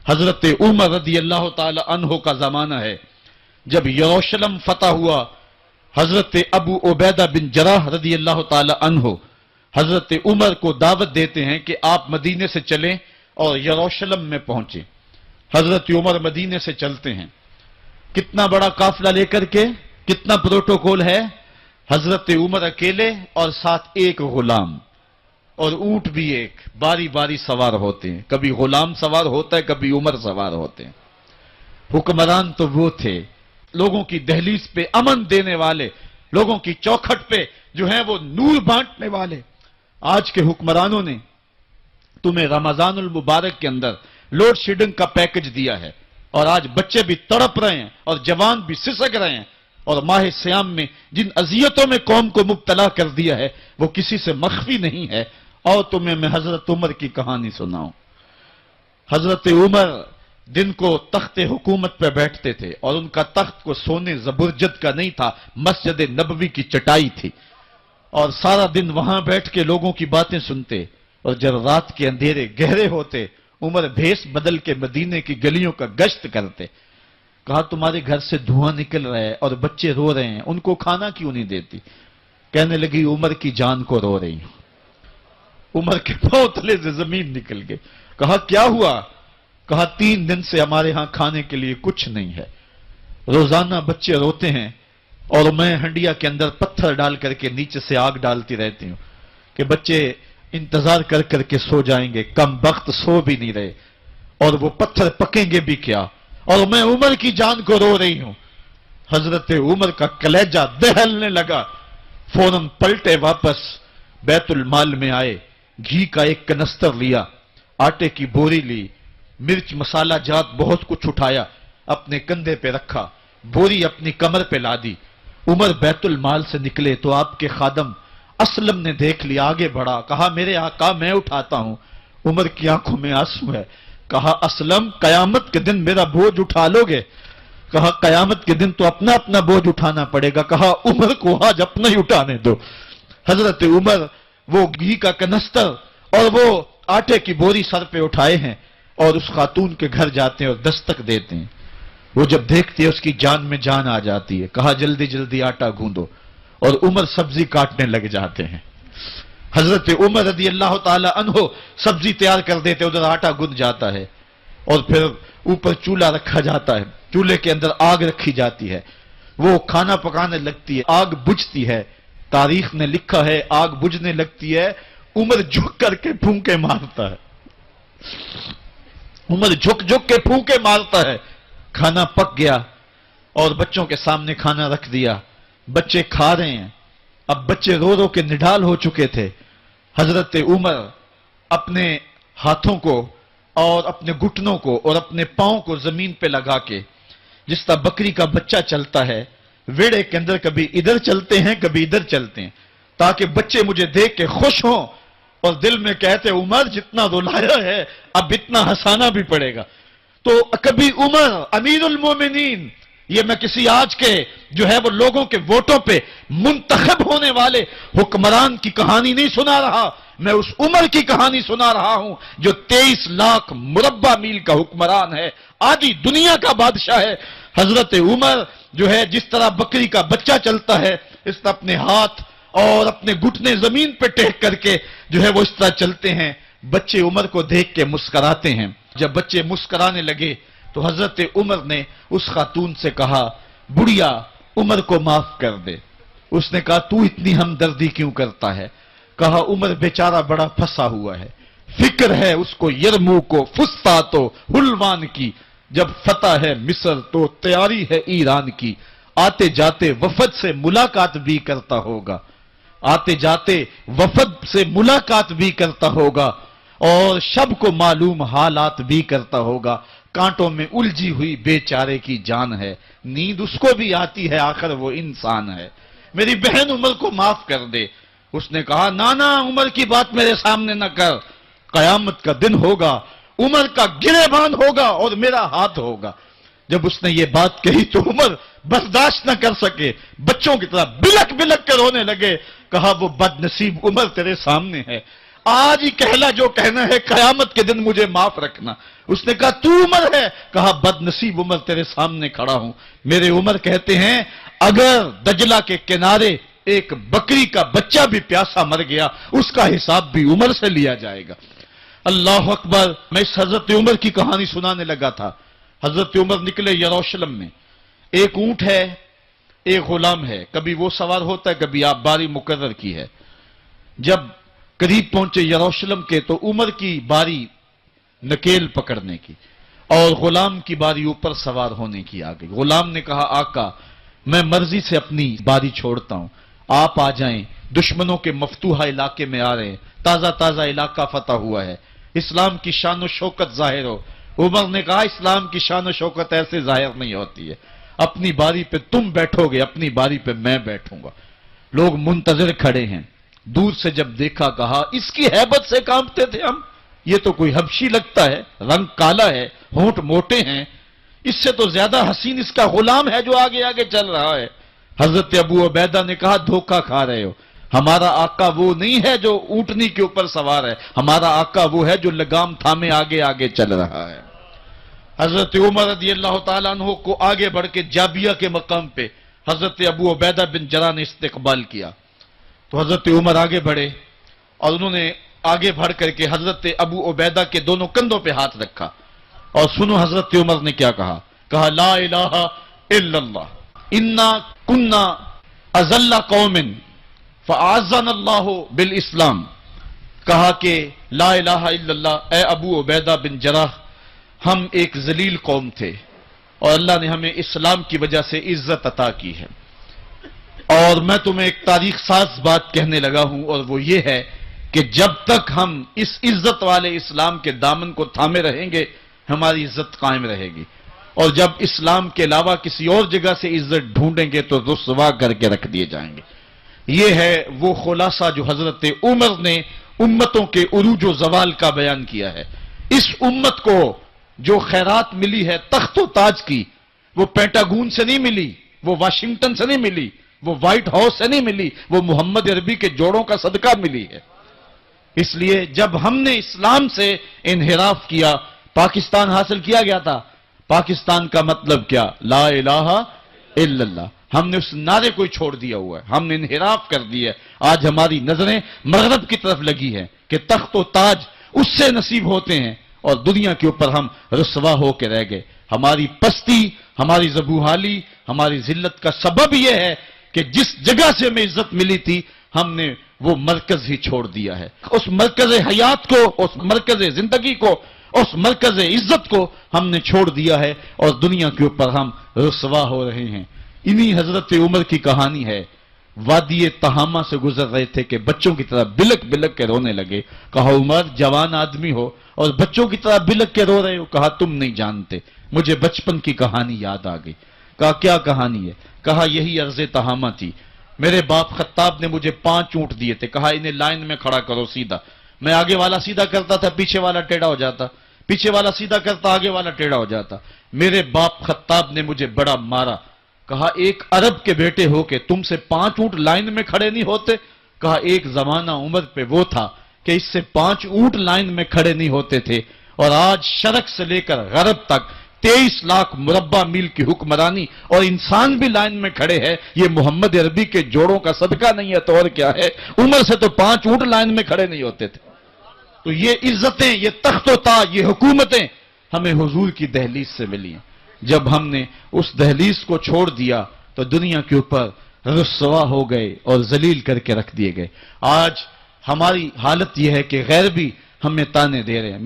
حضرت عمر رضی اللہ تعالی عنہ کا زمانہ ہے جب یروشلم فتح ہوا. حضرت ابو عبیدہ بن جراح رضی اللہ تعالی عنہ حضرت عمر کو دعوت دیتے ہیں کہ آپ مدینے سے چلیں اور یروشلم میں پہنچیں. حضرت عمر مدینے سے چلتے ہیں. کتنا بڑا قافلہ لے کر کے، کتنا پروٹوکول ہے. حضرت عمر اکیلے اور ساتھ ایک غلام اور اونٹ بھی ایک، باری باری سوار ہوتے ہیں. کبھی غلام سوار ہوتا ہے، کبھی عمر سوار ہوتے ہیں. حکمران تو وہ تھے لوگوں کی دہلیز پہ امن دینے والے، لوگوں کی چوکھٹ پہ جو ہیں وہ نور بانٹنے والے. آج کے حکمرانوں نے تمہیں رمضان المبارک کے اندر لوڈ شیڈنگ کا پیکج دیا ہے اور آج بچے بھی تڑپ رہے ہیں اور جوان بھی سسک رہے ہیں، اور ماہ سیام میں جن اذیتوں میں قوم کو مبتلا کر دیا ہے وہ کسی سے مخفی نہیں ہے. اور تمہیں میں حضرت عمر کی کہانی سناؤں. حضرت عمر دن کو تخت حکومت پہ بیٹھتے تھے اور ان کا تخت کو سونے زبرجد کا نہیں تھا، مسجد نبوی کی چٹائی تھی، اور سارا دن وہاں بیٹھ کے لوگوں کی باتیں سنتے. اور جب رات کے اندھیرے گہرے ہوتے عمر بھیس بدل کے مدینے کی گلیوں کا گشت کرتے. کہا تمہارے گھر سے دھواں نکل رہا ہے اور بچے رو رہے ہیں، ان کو کھانا کیوں نہیں دیتی؟ کہنے لگی عمر کی جان کو رو رہی ہوں. عمر کے پاؤں تلے سے زمین نکل گئے. کہا کیا ہوا؟ کہا 3 دن سے ہمارے ہاں کھانے کے لیے کچھ نہیں ہے. روزانہ بچے روتے ہیں اور میں ہنڈیا کے اندر پتھر ڈال کر کے نیچے سے آگ ڈالتی رہتی ہوں کہ بچے انتظار کر کر کے سو جائیں گے. کم وقت سو بھی نہیں رہے اور وہ پتھر پکیں گے بھی کیا، اور میں عمر کی جان کو رو رہی ہوں. حضرت عمر کا کلیجہ دہلنے لگا. فوراً پلٹے واپس بیت المال میں آئے، گھی کا ایک کنستر لیا، آٹے کی بوری لی، مرچ مسالہ جات بہت کچھ اٹھایا، اپنے کندھے پہ رکھا، بوری اپنی کمر پہ لا دی. عمر بیت المال سے نکلے تو آپ کے خادم اسلم نے دیکھ لیا، آگے بڑھا، کہا میرے آقا میں اٹھاتا ہوں. عمر کی آنکھوں میں آنسو ہے. کہا اسلم قیامت کے دن میرا بوجھ اٹھا لو گے؟ کہا قیامت کے دن تو اپنا اپنا بوجھ اٹھانا پڑے گا. کہا عمر کو آج اپنا ہی اٹھانے دو. حضرت عمر وہ گھی کا کنستر اور وہ آٹے کی بوری سر پہ اٹھائے ہیں اور اس خاتون کے گھر جاتے ہیں اور دستک دیتے ہیں. وہ جب دیکھتی ہے اس کی جان میں جان آ جاتی ہے. کہا جلدی جلدی آٹا گوندو، اور عمر سبزی کاٹنے لگ جاتے ہیں. حضرت عمر رضی اللہ تعالی عنہ سبزی تیار کر دیتے، ادھر آٹا گند جاتا ہے اور پھر اوپر چولہا رکھا جاتا ہے، چولہے کے اندر آگ رکھی جاتی ہے، وہ کھانا پکانے لگتی ہے، آگ بجھتی ہے. تاریخ نے لکھا ہے آگ بجھنے لگتی ہے، عمر جھک کر کے پھونکے مارتا ہے. عمر جھک جھک کے پھونکے مارتا ہے. کھانا پک گیا اور بچوں کے سامنے کھانا رکھ دیا. بچے کھا رہے ہیں. اب بچے رو رو کے نڈال ہو چکے تھے. حضرت عمر اپنے ہاتھوں کو اور اپنے گھٹنوں کو اور اپنے پاؤں کو زمین پہ لگا کے، جس طرح بکری کا بچہ چلتا ہے ویڑے کے اندر، کبھی ادھر چلتے ہیں کبھی ادھر چلتے ہیں، تاکہ بچے مجھے دیکھ کے خوش ہوں اور دل میں کہتے عمر جتنا رلایا ہے اب اتنا ہنسانا بھی پڑے گا. تو کبھی عمر امیر المومنین، یہ میں کسی آج کے جو ہے وہ لوگوں کے ووٹوں پہ منتخب ہونے والے حکمران کی کہانی نہیں سنا رہا، میں اس عمر کی کہانی سنا رہا ہوں جو 23 لاکھ مربع میل کا حکمران ہے، آدھی دنیا کا بادشاہ ہے. حضرت عمر جو ہے جس طرح بکری کا بچہ چلتا ہے اس طرح اپنے ہاتھ اور اپنے گھٹنے زمین پہ ٹیک کر کے جو ہے وہ اس طرح چلتے ہیں. بچے عمر کو دیکھ کے مسکراتے ہیں. جب بچے مسکرانے لگے تو حضرت عمر نے اس خاتون سے کہا بڑھیا عمر کو معاف کر دے. اس نے کہا تو اتنی ہمدردی کیوں کرتا ہے؟ کہا عمر بیچارہ بڑا پھنسا ہوا ہے، فکر ہے اس کو یرمو کو فسطاط و حلوان کی، جب فتح ہے مصر تو تیاری ہے ایران کی. آتے جاتے وفد سے ملاقات بھی کرتا ہوگا، آتے جاتے وفد سے ملاقات بھی کرتا ہوگا اور شب کو معلوم حالات بھی کرتا ہوگا. کانٹوں میں الجھی ہوئی بیچارے کی جان ہے، نیند اس کو بھی آتی ہے، آخر وہ انسان ہے. میری بہن عمر کو معاف کر دے. اس نے کہا نانا عمر کی بات میرے سامنے نہ کر، قیامت کا دن ہوگا، عمر کا گریبان ہوگا اور میرا ہاتھ ہوگا. جب اس نے یہ بات کہی تو عمر बर्दाश्त न कर सके, बच्चों की तरह बिलक बिलक कर रोने लगे। कहा वो बदनसीब उमर तेरे सामने है, आज ही कहला जो कहना है, कयामत के दिन मुझे माफ रखना। उसने कहा तू उमर है? कहा बदनसीब उमर तेरे सामने खड़ा हूं। मेरे उमर कहते हैं अगर दजला के किनारे एक बकरी का बच्चा भी प्यासा मर गया, उसका हिसाब भी उमर से लिया जाएगा। अल्लाह अकबर। मैं इस हजरत उमर की कहानी सुनाने लगा था। हजरत उमर निकले यरूशलेम में, एक ऊंट है, एक गुलाम है, कभी वो सवार होता है, कभी आप बारी मुकर्रर की है। जब करीब पहुंचे यरूशलेम के तो उमर की बारी नकेल पकड़ने की और गुलाम की बारी ऊपर सवार होने की आ गई। गुलाम ने कहा आका मैं मर्जी से अपनी बारी छोड़ता हूं, आप आ जाएं, दुश्मनों के मफतूहा इलाके में आ रहे हैं, ताजा ताजा इलाका फतह हुआ है, इस्लाम की शान व शौकत जाहिर हो। उमर ने कहा इस्लाम की शान व शौकत ऐसे जाहिर नहीं होती है, अपनी बारी पे तुम बैठोगे, अपनी बारी पे मैं बैठूंगा। लोग मुंतजिर खड़े हैं। दूर से जब देखा कहा इसकी हैबत से कांपते थे हम, ये तो कोई हबशी लगता है, रंग काला है, होंठ मोटे हैं, इससे तो ज्यादा हसीन इसका गुलाम है जो आगे आगे चल रहा है। हजरत अबू उबैदा ने कहा धोखा खा रहे हो, हमारा आका वो नहीं है जो ऊंटनी के ऊपर सवार है, हमारा आका वो है जो लगाम थामे आगे आगे चल रहा है। हजरत उमर रज़ी अल्लाह तआला अन्हु को आगे बढ़ के जाबिया के मकाम पे हजरत अबू उबैदा बिन जराह ने इस्तकबाल किया। तो हजरत उमर आगे बढ़े और उन्होंने आगे बढ़ करके हजरत अबू उबैदा के दोनों कंधों पे हाथ रखा और सुनो हजरत उमर ने क्या कहा। कहा ला इलाहा इल्लल्लाह इन्ना कुन्ना अज़ल्ला कौमिन फ़अअज़्ज़नल्लाहु बिल इस्लाम। कहा कि ला इलाहा इल्लल्लाह, ए अबू उबैदा बिन जराह, हम एक जलील कौम थे और अल्लाह ने हमें इस्लाम की वजह से इज्जत अता की है। और मैं तुम्हें एक तारीख साज बात कहने लगा हूं और वो ये है कि जब तक हम इस इज्जत वाले इस्लाम के दामन को थामे रहेंगे हमारी इज्जत कायम रहेगी, और जब इस्लाम के अलावा किसी और जगह से इज्जत ढूंढेंगे तो रुस्वा करके रख दिए जाएंगे। ये है वो खुलासा जो हजरत उमर ने उम्मतों के उरूज व जवाल का बयान किया है। इस उम्मत को जो खैरात मिली है तख्त व ताज की, वो पेंटागून से नहीं मिली, वो वाशिंगटन से नहीं मिली, वो व्हाइट हाउस से नहीं मिली, वो मोहम्मद अरबी के जोड़ों का सदका मिली है। इसलिए जब हमने इस्लाम से इनहिराफ किया, पाकिस्तान हासिल किया गया था। पाकिस्तान का मतलब क्या? ला इलाहा इल्लल्लाह। हमने उस नारे को छोड़ दिया हुआ है, हमने इनहिराफ कर दिया है। आज हमारी नजरें मगरब की तरफ लगी हैं कि तख्त व ताज उससे नसीब होते हैं और दुनिया के ऊपर हम रुसवा होकर रह गए। हमारी पस्ती, हमारी ज़बूहाली, हमारी जिल्लत का सबब यह है कि जिस जगह से हमें इज्जत मिली थी हमने वो मरकज ही छोड़ दिया है। उस मरकज हयात को, उस मरकज जिंदगी को, उस मरकज इज्जत को हमने छोड़ दिया है और दुनिया के ऊपर हम रुसवा हो रहे हैं। इन्हीं हजरत उमर की कहानी है। वादी तहामा से गुजर रहे थे कि बच्चों की तरह बिलक बिलक के रोने लगे। कहा उमर जवान आदमी हो और बच्चों की तरह बिलक के रो रहे हो। कहा तुम नहीं जानते, मुझे बचपन की कहानी याद आ गई। कहा क्या कहानी है? कहा यही अर्ज़े तहामा थी। मेरे बाप खत्ताब ने मुझे 5 ऊंट दिए थे। कहा इन्हें लाइन में खड़ा करो सीधा। मैं आगे वाला सीधा करता था, पीछे वाला टेढ़ा हो जाता, पीछे वाला सीधा करता, आगे वाला टेढ़ा हो जाता। मेरे बाप खत्ताब ने मुझे बड़ा मारा। कहा एक अरब के बेटे हो के तुमसे 5 ऊंट लाइन में खड़े नहीं होते? कहा एक जमाना उमर पे वो था कि इससे 5 ऊंट लाइन में खड़े नहीं होते थे और आज शरक से लेकर गरब तक 23 लाख मुरब्बा मील की हुक्मरानी और इंसान भी लाइन में खड़े हैं। ये मोहम्मद अरबी के जोड़ों का सदका नहीं है तो और क्या है? उमर से तो 5 ऊंट लाइन में खड़े नहीं होते थे। तो ये इज्जतें, ये तख्त व ताज, ये हुकूमतें हमें हुजूर की दहलीज से मिली हैं। जब हमने उस दहलीज को छोड़ दिया तो दुनिया के ऊपर रुस्वा हो गए और जलील करके रख दिए गए। आज हमारी हालत यह है कि गैर भी हमें ताने दे रहे हैं।